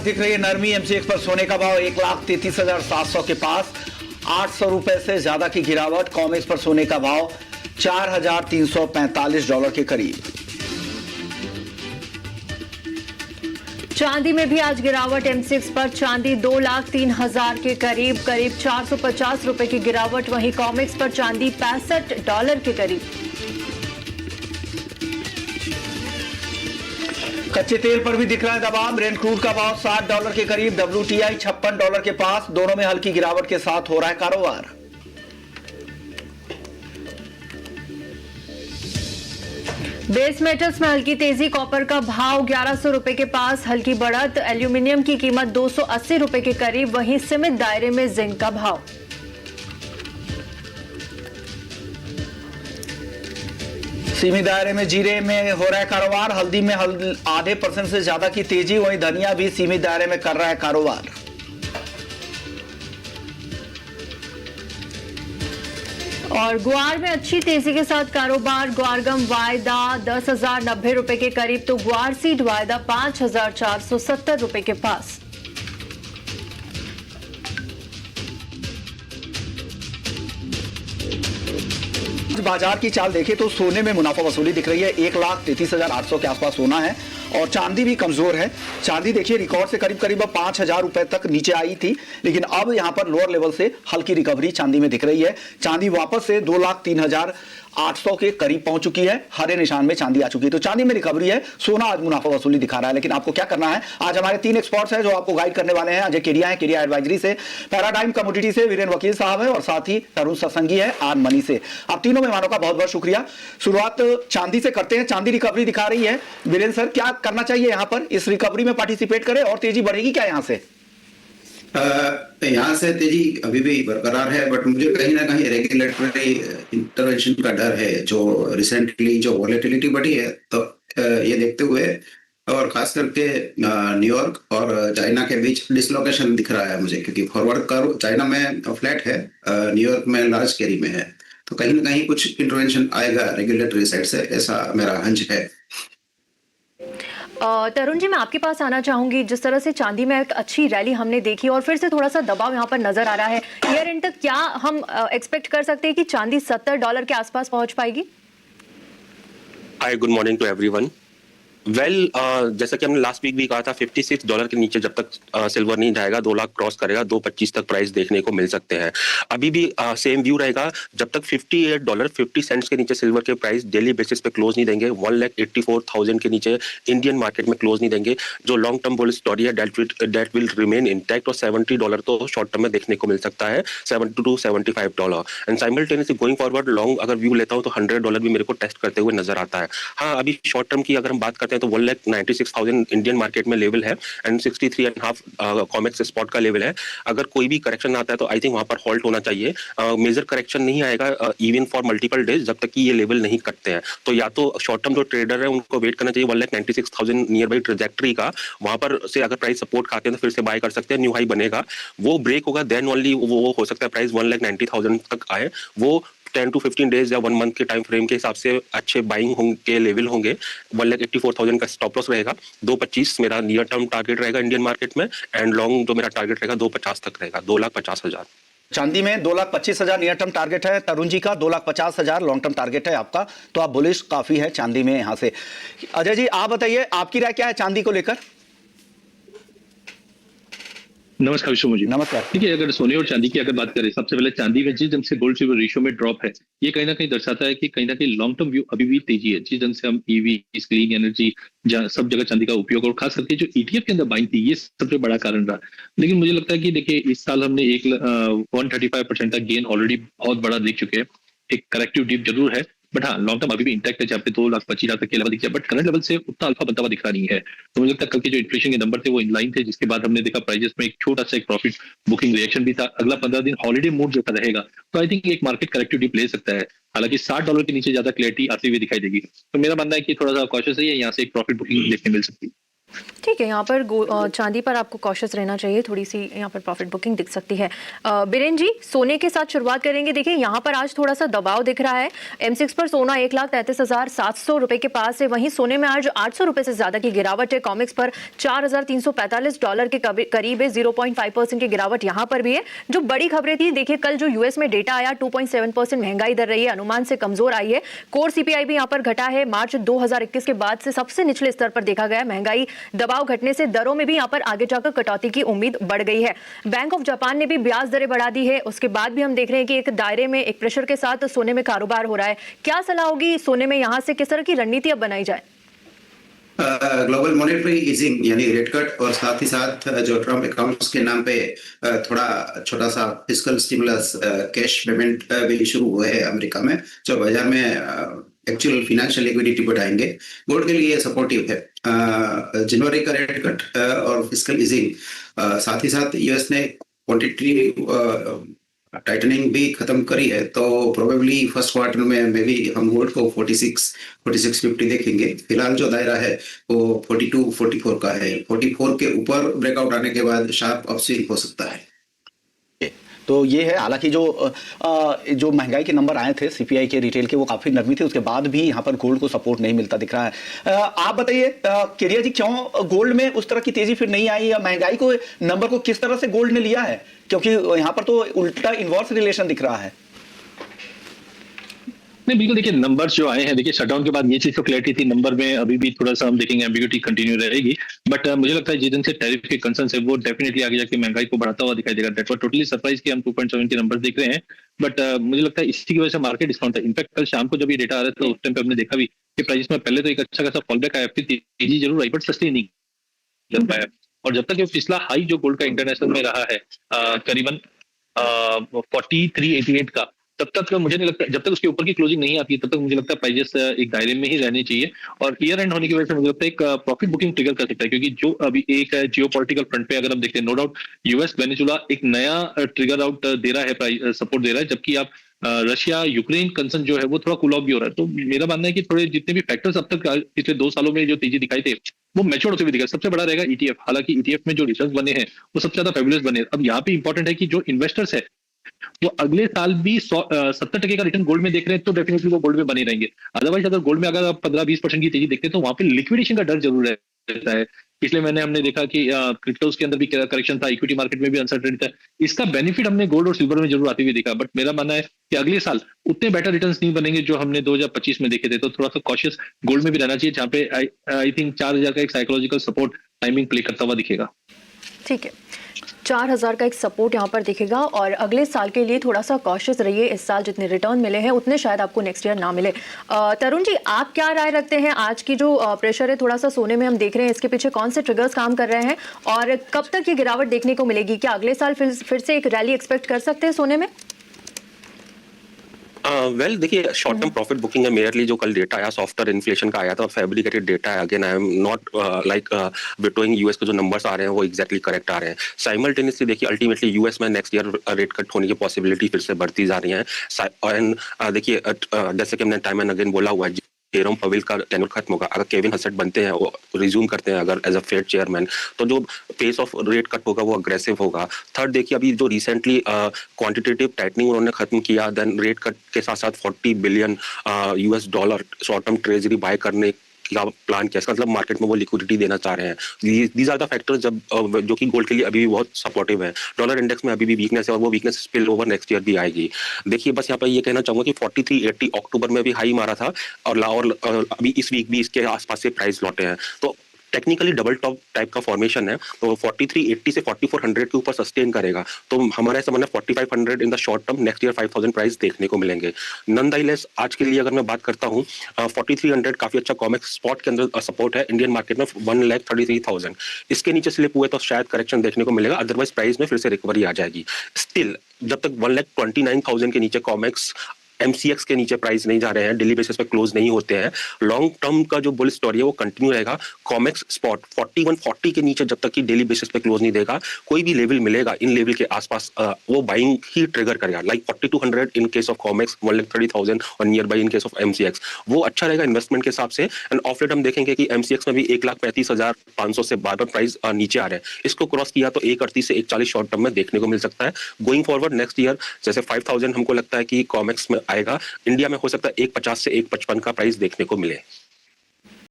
दिख रही है नरमी। एमसीएक्स पर सोने का भाव 1,33,700 के पास, 800 रुपए से ज्यादा की गिरावट। कॉमेक्स पर सोने का भाव $4,345 के करीब। चांदी में भी आज गिरावट। एमसीएक्स पर चांदी 2,03,000 के करीब 450 रुपए की गिरावट। वहीं कॉमेक्स पर चांदी $65 के करीब। कच्चे तेल पर भी दिख रहा है दबाव। ब्रेंट क्रूड का भाव $60 के करीब, WTI $56 के पास। दोनों में हल्की गिरावट के साथ हो रहा है कारोबार। बेस मेटल्स में हल्की तेजी। कॉपर का भाव 1100 रुपए के पास, हल्की बढ़त। एल्यूमिनियम की कीमत 280 रुपए के करीब। वहीं सीमित दायरे में जिंक का भाव। सीमित दायरे में जीरे में हो रहा है कारोबार। हल्दी में आधे % से ज्यादा की तेजी। वहीं धनिया भी सीमित दायरे में कर रहा है कारोबार। और ग्वार में अच्छी तेजी के साथ कारोबार। ग्वारगम वायदा 10,090 रुपए के करीब, तो ग्वार सीड वायदा 5,470 रुपए के पास। बाजार की चाल देखें तो सोने में मुनाफा वसूली दिख रही है। 1,33,800 के आसपास सोना है और चांदी भी कमजोर है। चांदी देखिए रिकॉर्ड से करीब 5,000 रुपए तक नीचे आई थी, लेकिन अब यहां पर लोअर लेवल से हल्की रिकवरी चांदी में दिख रही है। चांदी वापस से 2,03,800 के करीब पहुंच चुकी है। हरे निशान में चांदी आ चुकी है, तो चांदी में रिकवरी है। सोना आज मुनाफा वसूली दिखा रहा है। लेकिन आपको क्या करना है, आज हमारे 3 एक्सपर्ट्स हैं जो आपको गाइड करने वाले हैं। अजय केडिया है केडिया एडवाइजरी से, पैराडाइम कमोडिटी से वीरेन वकील साहब है, और साथ ही तरुण सत्संगी है आन मनी से। आप तीनों मेहमानों का बहुत बहुत शुक्रिया। शुरुआत चांदी से करते हैं। चांदी रिकवरी दिखा रही है। वीरेन सर, क्या करना चाहिए यहां पर? इस रिकवरी में पार्टिसिपेट करें और तेजी बढ़ेगी क्या यहां से? यहाँ से तेजी अभी भी बरकरार है, बट मुझे कहीं ना कहीं रेगुलेटरी इंटरवेंशन का डर है। जो रिसेंटली जो वॉलेटिलिटी बढ़ी है, तो ये देखते हुए, और खास करके न्यूयॉर्क और चाइना के बीच डिसलोकेशन दिख रहा है मुझे, क्योंकि फॉरवर्ड कर्व चाइना में फ्लैट है, न्यूयॉर्क में लार्ज कैरी में है। तो कहीं ना कहीं कुछ इंटरवेंशन आएगा रेगुलेटरी साइड से, ऐसा मेरा हंच है। तरुण जी, मैं आपके पास आना चाहूंगी। जिस तरह से चांदी में एक अच्छी रैली हमने देखी और फिर से थोड़ा सा दबाव यहाँ पर नजर आ रहा है, ईयर एंड तक क्या हम एक्सपेक्ट कर सकते हैं कि चांदी $70 के आसपास पहुंच पाएगी? हाय, गुड मॉर्निंग टू एवरीवन। जैसा कि हमने लास्ट वीक भी कहा था, $56 के नीचे जब तक सिल्वर नहीं जाएगा, 2 लाख क्रॉस करेगा, 2.25 तक प्राइस देखने को मिल सकते हैं। अभी भी सेम व्यू रहेगा। जब तक $58.50 के नीचे सिल्वर के प्राइस डेली बेसिस पे क्लोज नहीं देंगे, 1,84,000 के नीचे इंडियन मार्केट में क्लोज नहीं देंगे, जो लॉन्ग टर्म बुलिश स्टोरी है दैट विल रिमेन इंटैक्ट। और $70 तो शॉर्ट टर्म में देखने को मिल सकता है, $70 to $75। And simultaneously going forward long अगर व्यू लेता हूं तो $100 भी मेरे को टेस्ट करते हुए नजर आता है। हाँ, अभी शॉर्ट टर्म की अगर हम बात करते हैं तो 1,96,000 इंडियन मार्केट में लेवल है एंड 63.5 कॉमेक्स स्पॉट का लेवल है। अगर कोई भी करेक्शन आता है तो आई थिंक वहां पर हॉल्ट होना चाहिए। मेजर करेक्शन नहीं आएगा इवन फॉर मल्टीपल डेज जब तक कि ये लेवल नहीं कटते हैं। तो या तो शॉर्ट टर्म जो ट्रेडर है उनको वेट करना चाहिए 1,96,000 नियर बाई ट्रेजेक्टरी का, वहां पर से अगर प्राइस सपोर्ट खाते हैं तो फिर से बाय कर सकते हैं। न्यू हाई बनेगा, वो ब्रेक होगा, देन ओनली वो हो सकता है प्राइस 1,90,000 तक आए। वो 10 to 15 डेज या 1 मंथ के टाइम फ्रेम के हिसाब से अच्छे बाइंग के लेवल होंगे। 1,84,000 का स्टॉप लॉस रहेगा। 2.25 मेरा नियर टर्म टारगेट रहेगा इंडियन मार्केट में, एंड लॉन्ग जो मेरा टारगेट रहेगा 2.50 तक रहेगा, 2,50,000। चांदी में 2,25,000 नियर टर्म टारगेट है तरुण जी का, 2,50,000 लॉन्ग टर्म टारगेट है आपका। तो आप बुलिश काफी है चांदी में यहां से। अजय जी, आप बताइए, आपकी राय क्या है चांदी को लेकर? नमस्कार विश्व जी। नमस्कार। देखिए, अगर सोने और चांदी की अगर बात करें, सबसे पहले चांदी में जिस ढंग से गोल्ड सिल्वर रेशियो में ड्रॉप है, ये कहीं ना कहीं दर्शाता है कि कहीं ना कहीं लॉन्ग टर्म व्यू अभी भी तेजी है। जिस ढंग से हम ईवी, क्लीन एनर्जी, सब जगह चांदी का उपयोग, और खास करके जो ईटीएफ के अंदर बाइंग थी, ये सबसे बड़ा कारण रहा। लेकिन मुझे लगता है कि देखिए, इस साल हमने 135% का गेन ऑलरेडी बहुत बड़ा देख चुके हैं। एक करेक्टिव डिप जरूर है, बट हाँ, लॉन्ग टर्म अभी भी इंटैक्ट है, जहाँ पे 2,25,000 तक के लेवल दिख जाए, बट करंट लेवल से उतना अल्फा बनता हुआ दिख रहा नहीं है। तो मुझे लगता है कल के जो इन्फ्लेशन के नंबर थे वो इनलाइन थे, जिसके बाद हमने देखा प्राइजेस में एक छोटा सा एक प्रॉफिट बुकिंग रिएक्शन भी था। अगला 15 दिन हॉलीडे मूड जैसा रहेगा, तो आई थिंक एक मार्केट करेक्टिव डिप ले सकता है। हालांकि $60 के नीचे ज्यादा क्लैरिटी आती हुई दिखाई देगी। तो मेरा मानना है कि थोड़ा सा कॉशियस है, यहाँ से एक प्रॉफिट बुकिंग देखने मिल सकती है। ठीक है, यहाँ पर चांदी पर आपको कॉशियस रहना चाहिए, थोड़ी सी यहाँ पर प्रॉफिट बुकिंग दिख सकती है। बीरेन जी, सोने के साथ शुरुआत करेंगे। देखिए यहाँ पर आज थोड़ा सा दबाव दिख रहा है। M6 पर सोना 1,33,700 रुपए के पास है, वहीं सोने में आज 800 रुपए से ज्यादा की गिरावट है। कॉमेक्स पर $4,345 के करीब है, 0.5% की गिरावट यहाँ पर भी है। जो बड़ी खबरें थी, देखिए कल जो यूएस में डेटा आया, 2.7% महंगाई दर रही है, अनुमान से कमजोर आई है। कोर CPI भी यहाँ पर घटा है, मार्च 2021 के बाद से सबसे निचले स्तर पर देखा गया। महंगाई दबाव घटने से दरों में भी यहां पर आगे जाकर कटौती की उम्मीद बढ़ गई है। बैंक ऑफ जापान ने भी ब्याज दरें बढ़ा दी है। उसके बाद भी हम देख रहे हैं कि एक दायरे में, एक प्रेशर के साथ सोने में कारोबार हो रहा है। क्या सलाह होगी सोने में, यहां से किस तरह की रणनीति अब बनाई जाए? ग्लोबल मॉनेटरी ईजिंग यानी रेट कट और साथ ही साथ जो ट्रम्प अकाउंट्स के नाम पे थोड़ा छोटा सा फिस्कल स्टिमुलस कैश पेमेंट भी शुरू हुए हैं अमेरिका में, जो बाजार में एक्चुअल फाइनेंशियल लिक्विडिटी बढ़ाएंगे। गोल्ड के लिए सपोर्टिव है। जनवरी का रेट कट और फिस्कल ईजिंग, साथ ही साथ यूएस ने क्वांटिटी टाइटनिंग भी खत्म करी है, तो प्रोबेबली फर्स्ट क्वार्टर में मे बी हम गोल्ड को 4650 देखेंगे। फिलहाल जो दायरा है वो 42-44 का है। 44 के ऊपर ब्रेकआउट आने के बाद शार्प अपस्विंग हो सकता है। तो ये है। हालांकि जो महंगाई के नंबर आए थे CPI के रिटेल के, वो काफी नरमी थे, उसके बाद भी यहाँ पर गोल्ड को सपोर्ट नहीं मिलता दिख रहा है। आप बताइए केरिया जी, क्यों गोल्ड में उस तरह की तेजी फिर नहीं आई, या महंगाई को नंबर को किस तरह से गोल्ड ने लिया है? क्योंकि यहाँ पर तो उल्टा इनवर्स रिलेशन दिख रहा है। नहीं, बिल्कुल। देखिए नंबर्स जो आए हैं, देखिए शटडाउन के बाद ये चीज तो क्लैरिटी थी, नंबर में अभी भी थोड़ा सा हम देखेंगे एम्बिग्यूटी कंटिन्यू रहेगी। बट मुझे लगता है जिन से टैरिफ के कंसर्न है वो डेफिनेटली आगे जाके महंगाई को बढ़ाता हुआ दिखाई देगा। दैट वाज टोटली सरप्राइज कि हम 2.7 के नंबर देख रहे हैं। बट मुझे लगता है इसी की वजह से मार्केट डिस्काउंट है। इनफैक्ट कल शाम को जब ये डेटा आ रहा था, उस टाइम पे हमने देखा भी कि प्राइस में पहले तो एक अच्छा खासा फॉल बैक आया, फिर तेजी जरूर आई, बट सस्टेन नहीं कर पाया। और जब तक ये पिछला हाई जो गोल्ड का इंटरनेशनल में रहा है करीबन 4388 का, तब तक मुझे नहीं लगता, जब तक उसके ऊपर की क्लोजिंग नहीं आती है, तब तक मुझे लगता है प्राइजेस एक दायरे में ही रहने चाहिए। और ईयर एंड होने की वजह से मुझे लगता है एक प्रॉफिट बुकिंग ट्रिगर कर सकता है, क्योंकि जो अभी एक जियोपॉलिटिकल फ्रंट पे अगर हम देखते हैं, नो डाउट यूएस वेनेजुला एक नया ट्रिगर आउट दे रहा है, सपोर्ट दे रहा है, जबकि आप रशिया यूक्रेन कंसर्न जो है वो थोड़ा कूल ऑफ भी हो रहा है। तो मेरा मानना है कि थोड़े जितने भी फैक्टर्स अब तक पिछले 2 सालों में जो तेजी दिखाई थे वो मैच्योर होते हुए दिखा। सबसे बड़ा रहेगा ETF। हालांकि ETF में जो रिटर्न्स बने हैं वो सबसे ज्यादा फेबुलस बने। अब यहाँ पे इंपॉर्टेंट है कि जो इन्वेस्टर्स है वो अगले साल भी 70% का रिटर्न गोल्ड में देख रहे हैं, तो डेफिनेटली वो गोल्ड में बने रहेंगे। अदरवाइज अगर गोल्ड में अगर आप 15-20% की तेजी देखते हैं तो वहां पे लिक्विडेशन का डर जरूर रहता है। पिछले महीने हमने देखा कि क्रिप्टोज के अंदर भी करेक्शन था, इक्विटी मार्केट में भी अनसर्टेनिटी था। इसका बेनिफिट हमने गोल्ड और सिल्वर में जरूर आते हुए देखा। बट मेरा मानना है कि अगले साल उतने बेटर रिटर्न्स नहीं बनेंगे जो हमने 2025 में देखे थे। तो थोड़ा सा कॉशियस गोल्ड में भी रहना चाहिए, जहाँ पे आई थिंक 4000 का एक साइकोलॉजिकल सपोर्ट टाइमिंग प्ले करता हुआ दिखेगा। ठीक है, 4000 का एक सपोर्ट यहाँ पर दिखेगा। और अगले साल के लिए थोड़ा सा कॉशियस रहिए। इस साल जितने रिटर्न मिले हैं उतने शायद आपको नेक्स्ट ईयर ना मिले। तरुण जी, आप क्या राय रखते हैं? आज की जो प्रेशर है थोड़ा सा सोने में हम देख रहे हैं, इसके पीछे कौन से ट्रिगर्स काम कर रहे हैं और कब तक ये गिरावट देखने को मिलेगी? क्या अगले साल फिर से एक रैली एक्सपेक्ट कर सकते हैं सोने में? वेल देखिए, शॉर्ट टर्म प्रॉफिट बुकिंग है मेयरली। जो कल डेटा आया सॉफ्टर इन्फ्लेशन का आया था, फैब्रिकेटेड डेटा है। Again I am not like beating US के जो नंबर्स आ रहे हैं वो एग्जैक्टली करेक्ट आ रहे हैं। साइमल्टेनियसली देखिए, अल्टीमेटली यूएस में नेक्स्ट ईयर रेट कट होने की पॉसिबिलिटी फिर से बढ़ती जा रही है। एंड देखिए जैसे कि हमने टाइम एंड अगेन बोला हुआ है, जेरोम पवेल का टेन्योर खत्म होगा, अगर केविन हसट बनते हैं, वो रिज्यूम करते हैं अगर एज अ फेड चेयरमैन, तो जो पेस ऑफ रेट कट होगा वो अग्रेसिव होगा। थर्ड देखिए, अभी जो रिसेंटली क्वांटिटेटिव टाइटनिंग उन्होंने खत्म किया, देन रेट कट के साथ साथ $40 billion short term treasury buy करने का प्लान किया। इसका मतलब मार्केट में वो लिक्विडिटी देना चाह रहे हैं। दीज आर द फैक्टर्स जो कि गोल्ड के लिए अभी भी बहुत सपोर्टिव है। डॉलर इंडेक्स में अभी भी वीकनेस है और वो weakness spill over next year भी आएगी। देखिए बस यहाँ पर ये कहना चाहूंगा कि 4380 अक्टूबर में भी हाई मारा था और अभी इस वीक भी इसके आसपास से प्राइस लौटे हैं। तो टेक्निकली डबल टॉप टाइप का फॉर्मेशन है, तो 4380 से 4400 के ऊपर सस्टेन करेगा। तो हमारा ऐसा मानना है 4500 in the short term, next year 5000 price देखने को मिलेंगे। नॉनदाइलेस आज के लिए अगर मैं बात करता हूँ, 4300 काफी अच्छा कॉमेक्स स्पॉट के अंदर सपोर्ट है। इंडियन मार्केट में 1,33,000 इसके नीचे स्लिप हुए तो शायद करेक्शन देखने को मिलेगा, अदरवाइज प्राइस में फिर से रिकवरी आ जाएगी। स्टिल जब तक 1,29,000 के नीचे कॉमेक्स MCX के नीचे प्राइस नहीं जा रहे हैं, डेली बेसिस पे क्लोज नहीं होते हैं, लॉन्ग टर्म का जो बुल स्टोरी है वो कंटिन्यू रहेगा। कॉमेक्स स्पॉट 4140 के नीचे जब तक कि डेली बेसिस पे क्लोज नहीं देगा, कोई भी लेवल मिलेगा इन लेवल के आसपास वो बाइंग ही ट्रिगर करेगा, like 4200 in case of COMEX, 1,30,000 और near by in case of MCX। वो अच्छा रहेगा इन्वेस्टमेंट के हिसाब से। एंड ऑफ लेट हम देखेंगे कि MCX में भी 1,35,500 से बार बार प्राइस नीचे आ रहे हैं, इसको क्रॉस किया तो 1,38 से 1,40 शॉर्ट टर्म में देखने को मिल सकता है। गोइंग फॉरवर्ड नेक्स्ट ईयर जैसे 5,000 हमको लगता है कि कॉमेक्स में आएगा, इंडिया में हो सकता है 1,50 से 1,55 का प्राइस देखने को मिले।